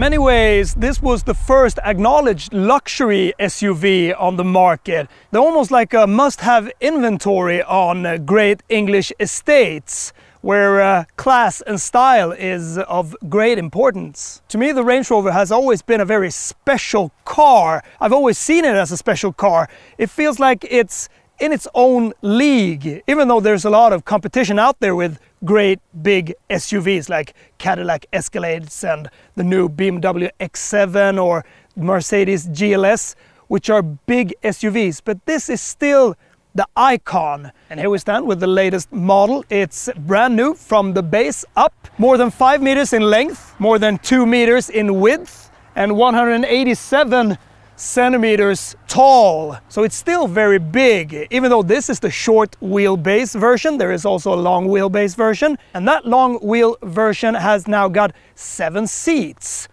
many ways, this was the first acknowledged luxury SUV on the market. They're almost like a must-have inventory on great English estates, where class and style is of great importance. To me, the Range Rover has always been a very special car. I've always seen it as a special car. It feels like it's in its own league, even though there's a lot of competition out there with great big SUVs like Cadillac Escalades and the new BMW X7 or Mercedes GLS, which are big SUVs. But this is still the icon. And here we stand with the latest model. It's brand new from the base up, more than 5 meters in length, more than 2 meters in width, and 187 centimeters tall. So it's still very big. Even though this is the short wheelbase version, there is also a long wheelbase version, and that long wheel version has now got 7 seats.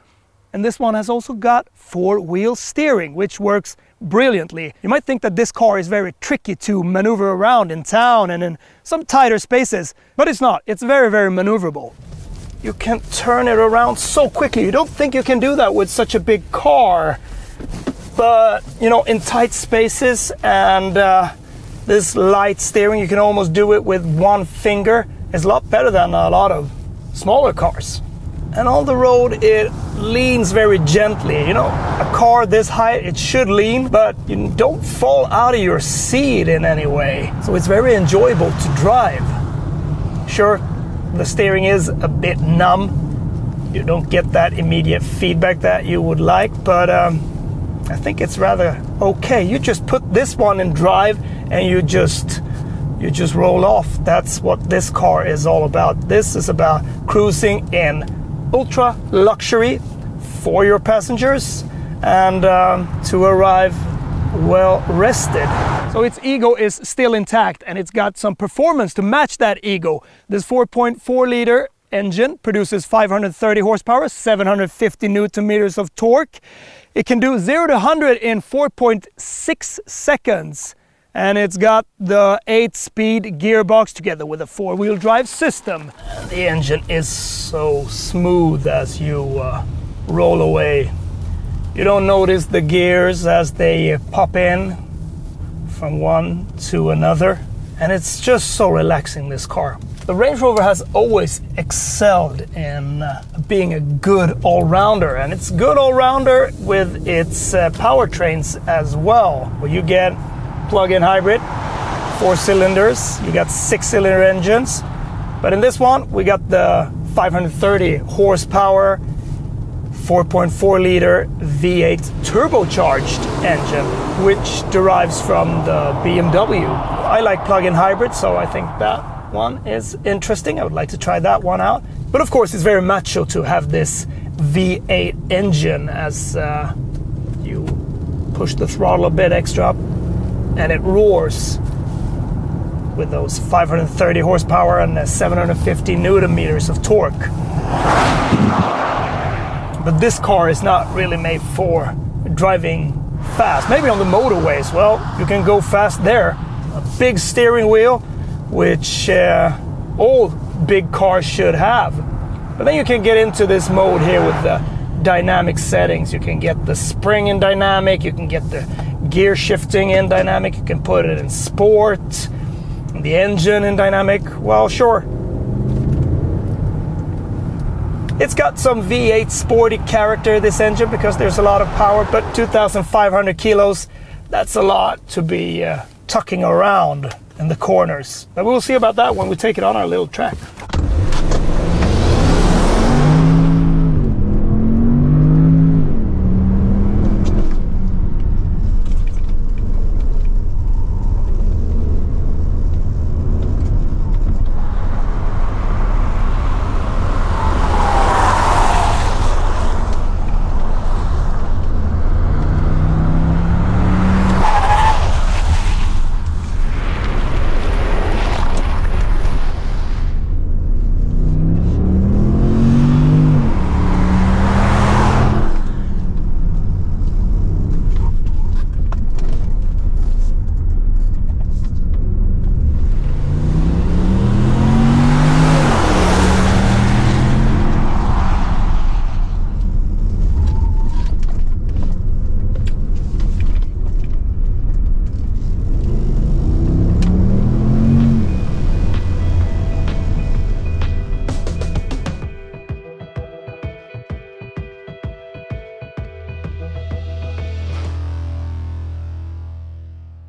And this one has also got 4-wheel steering, which works brilliantly. You might think that this car is very tricky to maneuver around in town and in some tighter spaces, but it's not. It's very, very maneuverable. You can turn it around so quickly. You don't think you can do that with such a big car. But, you know, in tight spaces and this light steering, you can almost do it with one finger. It's a lot better than a lot of smaller cars. And on the road, it leans very gently. You know, a car this height, it should lean, but you don't fall out of your seat in any way. So it's very enjoyable to drive. Sure, the steering is a bit numb. You don't get that immediate feedback that you would like, but I think it's rather okay. You just put this one in drive and you just roll off. That's what this car is all about. This is about cruising in ultra luxury for your passengers and to arrive well rested. So its ego is still intact and it's got some performance to match that ego. This 4.4 liter engine produces 530 horsepower, 750 newton meters of torque. It can do 0 to 100 in 4.6 seconds. And it's got the 8-speed gearbox together with a 4-wheel drive system. And the engine is so smooth as you roll away. You don't notice the gears as they pop in from one to another. And it's just so relaxing, this car. The Range Rover has always excelled in being a good all-rounder, and it's good all-rounder with its powertrains as well. Where you get plug-in hybrid, 4 cylinders, you got 6-cylinder engines, but in this one we got the 530 horsepower, 4.4 liter V8 turbocharged engine, which derives from the BMW. I like plug-in hybrid, so I think that one is interesting. I would like to try that one out. But of course, it's very macho to have this V8 engine as you push the throttle a bit extra up and it roars with those 530 horsepower and 750 newton meters of torque. But this car is not really made for driving fast. Maybe on the motorways, well, you can go fast there. A big steering wheel, which all big cars should have. But then you can get into this mode here with the dynamic settings. You can get the spring in dynamic, you can get the gear shifting in dynamic, you can put it in sport, and the engine in dynamic. Well, sure. It's got some V8 sporty character, this engine, because there's a lot of power, but 2,500 kilos, that's a lot to be tucking around in the corners. But we'll see about that when we take it on our little track.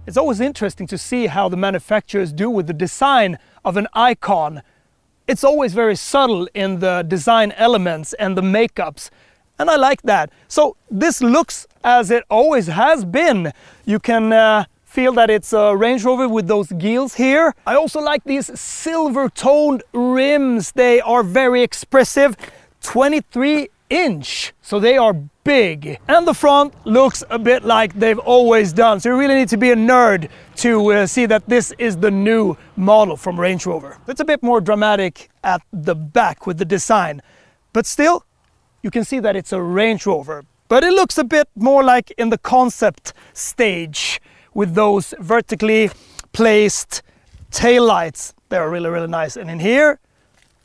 It's always interesting to see how the manufacturers do with the design of an icon. It's always very subtle in the design elements and the makeups, and I like that. So this looks as it always has been. You can feel that it's a Range Rover with those gills here. I also like these silver toned rims. They are very expressive, 23-inch, so they are big. And the front looks a bit like they've always done, so you really need to be a nerd to see that this is the new model from Range Rover. It's a bit more dramatic at the back with the design, but still you can see that it's a Range Rover, but it looks a bit more like in the concept stage with those vertically placed tail lights. They're really, really nice. And in here,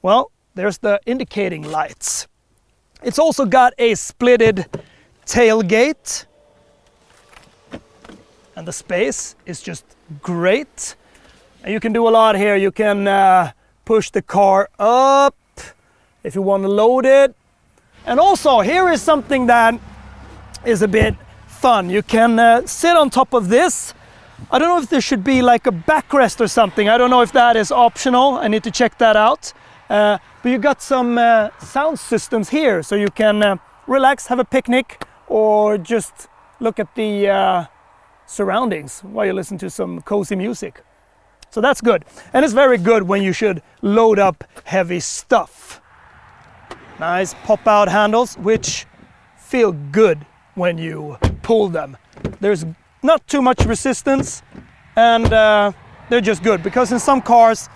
well, there's the indicating lights. It's also got a splitted tailgate, and the space is just great. And you can do a lot here. You can push the car up if you want to load it. And also here is something that is a bit fun. You can sit on top of this. I don't know if there should be like a backrest or something. I don't know if that is optional. I need to check that out. But you got some sound systems here, so you can relax, have a picnic, or just look at the surroundings while you listen to some cozy music. So that's good. And it's very good when you should load up heavy stuff. Nice pop-out handles, which feel good when you pull them. There's not too much resistance, and they're just good, because in some cars,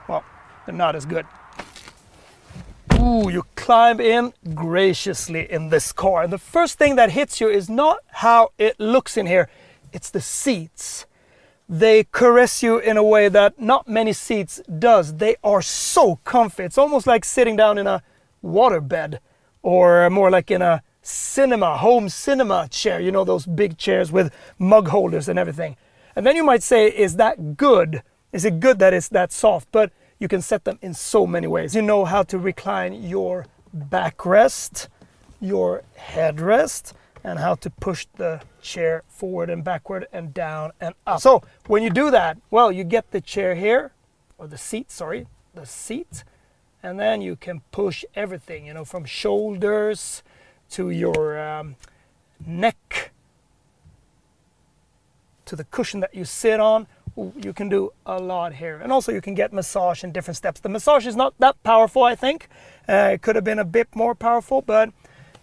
well, they're not as good. Ooh, you climb in graciously in this car, and the first thing that hits you is not how it looks in here, it's the seats. They caress you in a way that not many seats does. They are so comfy. It's almost like sitting down in a waterbed, or more like in a home cinema chair, you know, those big chairs with mug holders and everything. And then you might say, is that good? Is it good that it's that soft? But you can set them in so many ways. You know how to recline your backrest, your headrest, and how to push the chair forward and backward and down and up. So when you do that, well, you get the chair here, or the seat, sorry, the seat, and then you can push everything, you know, from shoulders to your neck, to the cushion that you sit on. Ooh, you can do a lot here. And also you can get massage in different steps. The massage is not that powerful, I think. It could have been a bit more powerful, but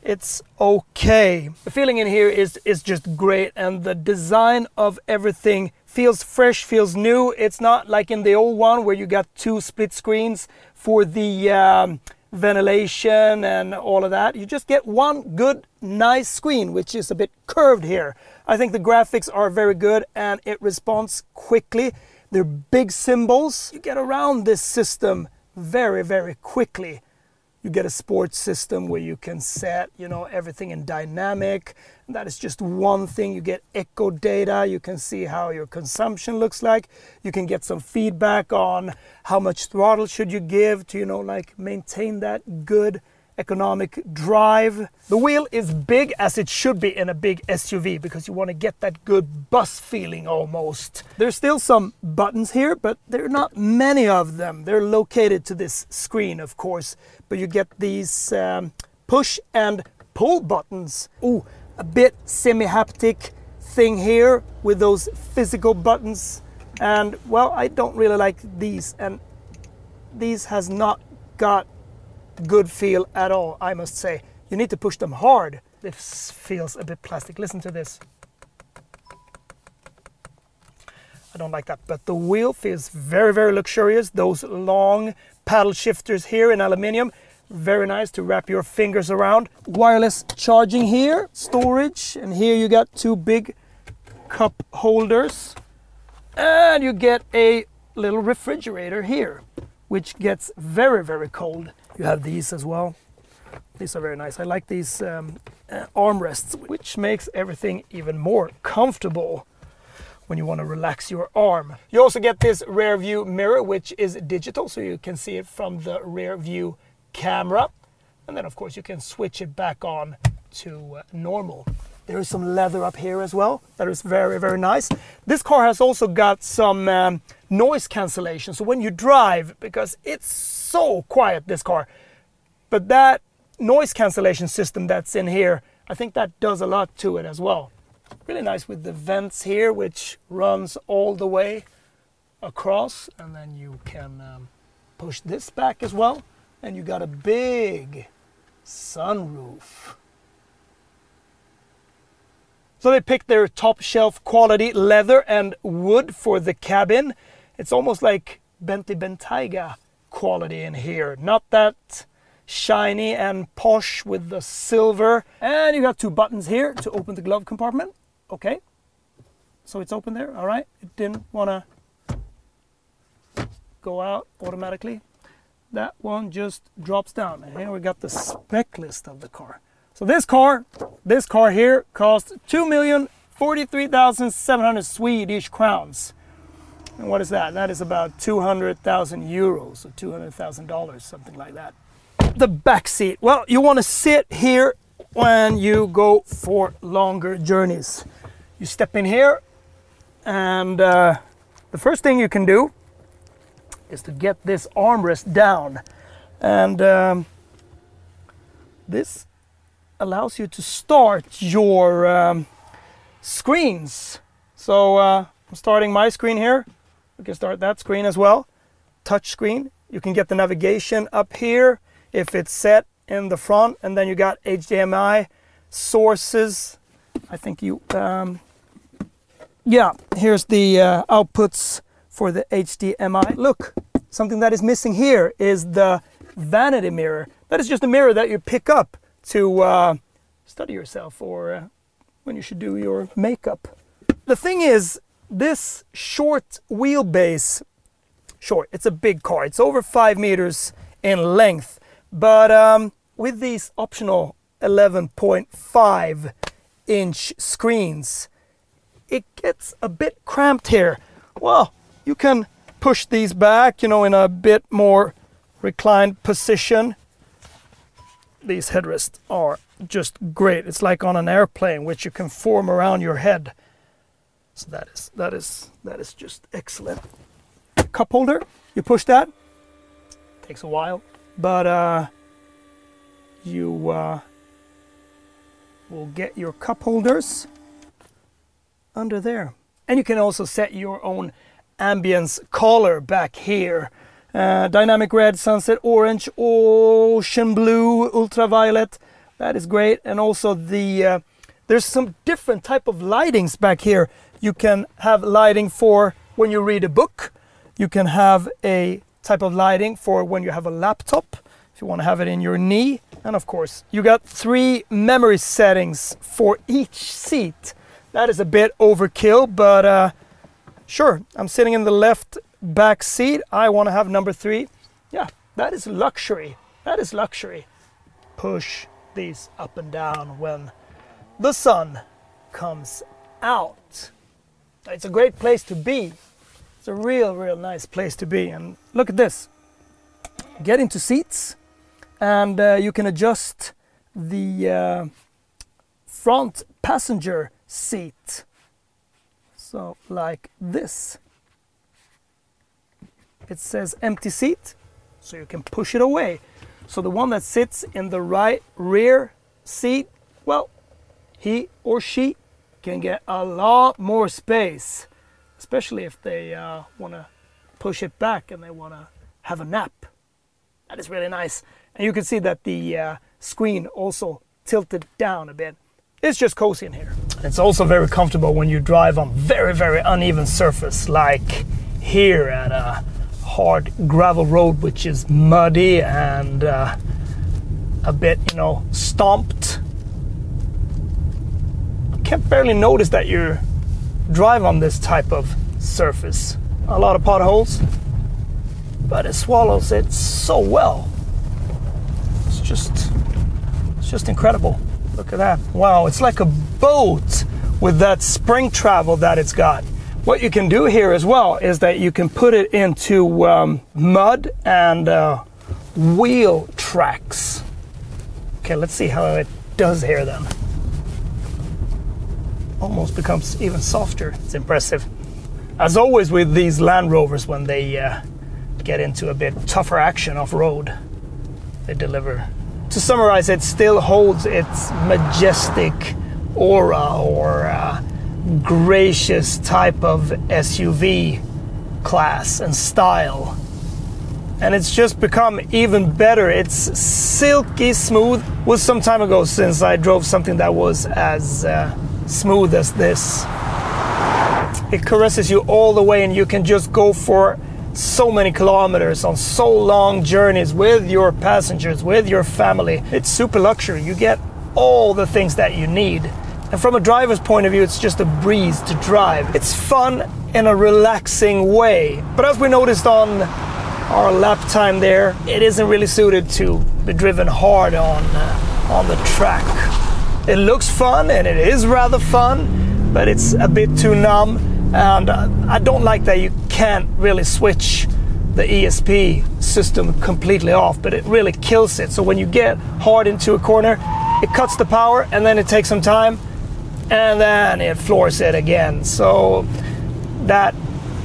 it's okay. The feeling in here is just great, and the design of everything feels fresh, feels new. It's not like in the old one where you got two split screens for the ventilation and all of that. You just get one good, nice screen, which is a bit curved here. I think the graphics are very good, and it responds quickly. They're big symbols. You get around this system very, very quickly. You get a sports system where you can set, you know, everything in dynamic. That is just one thing. You get echo data. You can see how your consumption looks like. You can get some feedback on how much throttle should you give to, you know, like maintain that good economic drive. The wheel is big, as it should be in a big SUV, because you want to get that good bus feeling almost. There's still some buttons here, but there are not many of them. They're located to this screen, of course, but you get these push and pull buttons. Ooh, a bit semi-haptic thing here with those physical buttons. And well, I don't really like these, and these has not got good feel at all, I must say. You need to push them hard. This feels a bit plastic. Listen to this. I don't like that, but the wheel feels very, very luxurious. Those long paddle shifters here in aluminium, very nice to wrap your fingers around. Wireless charging here, storage, and here you got two big cup holders, and you get a little refrigerator here, which gets very, very cold. You have these as well. These are very nice. I like these armrests, which makes everything even more comfortable when you want to relax your arm. You also get this rear view mirror, which is digital, so you can see it from the rear view camera. And then of course you can switch it back on to normal. There is some leather up here as well. That is very, very nice. This car has also got some noise cancellation. So when you drive, because it's so quiet, this car, but that noise cancellation system that's in here, I think that does a lot to it as well. Really nice with the vents here, which runs all the way across, and then you can push this back as well, and you got a big sunroof. So they picked their top shelf quality leather and wood for the cabin. It's almost like Bentley Bentayga quality in here, not that shiny and posh with the silver. And you got 2 buttons here to open the glove compartment. Okay, so it's open there. All right, it didn't want to go out automatically. That one just drops down, and here we got the spec list of the car. So this car here cost 2,043,700 Swedish crowns. And what is that? That is about 200,000 euros, or $200,000, something like that. The back seat. Well, you want to sit here when you go for longer journeys. You step in here, and the first thing you can do is to get this armrest down, and this allows you to start your screens. So I'm starting my screen here. We can start that screen as well. Touch screen. You can get the navigation up here if it's set in the front, and then you got HDMI sources. I think you yeah, here's the outputs for the HDMI. Look, something that is missing here is the vanity mirror. That is just a mirror that you pick up to study yourself, or when you should do your makeup. The thing is, this short wheelbase, short, it's a big car. It's over 5 meters in length, but with these optional 11.5 inch screens, it gets a bit cramped here. Well, you can push these back, you know, in a bit more reclined position. These headrests are just great. It's like on an airplane, which you can form around your head. So that is just excellent. Cup holder, you push that. Takes a while, but you will get your cup holders under there. And you can also set your own ambience color back here. Dynamic red, sunset orange, ocean blue, ultraviolet. That is great. And also the there's some different type of lightings back here. You can have lighting for when you read a book. You can have a type of lighting for when you have a laptop, if you want to have it in your knee. And of course, you got 3 memory settings for each seat. That is a bit overkill, but sure, I'm sitting in the left back seat. I want to have number 3. Yeah, that is luxury. That is luxury. Push these up and down when the sun comes out. It's a great place to be. It's a real nice place to be. And look at this. Get into seats, and you can adjust the front passenger seat. So like this. It says empty seat, so you can push it away. So the one that sits in the right rear seat, well, he or she can get a lot more space, especially if they want to push it back and they want to have a nap. That is really nice. And you can see that the screen also tilted down a bit. It's just cozy in here. It's also very comfortable when you drive on very uneven surface, like here at a hard gravel road, which is muddy and a bit, you know, stomped. You can barely notice that you drive on this type of surface. A lot of potholes, but it swallows it so well. It's just incredible. Look at that. Wow, it's like a boat with that spring travel that it's got. What you can do here as well is that you can put it into mud and wheel tracks. Okay, let's see how it does here then. almost becomes even softer. It's impressive. As always with these Land Rovers, when they get into a bit tougher action off-road, they deliver. To summarize, it still holds its majestic aura or gracious type of SUV class and style. And it's just become even better. It's silky smooth. It was some time ago since I drove something that was as smooth as this. It caresses you all the way, and you can just go for so many kilometers on so long journeys with your passengers, with your family. It's super luxury. You get all the things that you need. And from a driver's point of view, it's just a breeze to drive. It's fun in a relaxing way. But as we noticed on our lap time there, it isn't really suited to be driven hard on the track. It looks fun, and it is rather fun, but it's a bit too numb. And I don't like that you can't really switch the ESP system completely off, but it really kills it. So when you get hard into a corner, it cuts the power, and then it takes some time, and then it floors it again. So that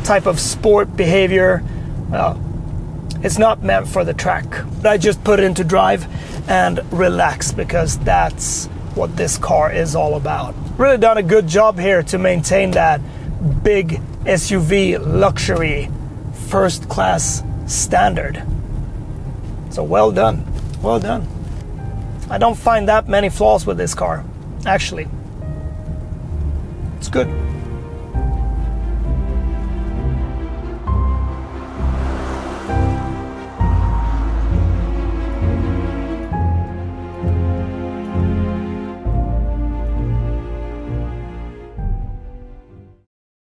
type of sport behavior, it's not meant for the track. I just put it into drive and relax, because that's what this car is all about. Really done a good job here to maintain that big SUV luxury first class standard. So well done, well done. I don't find that many flaws with this car, actually. It's good.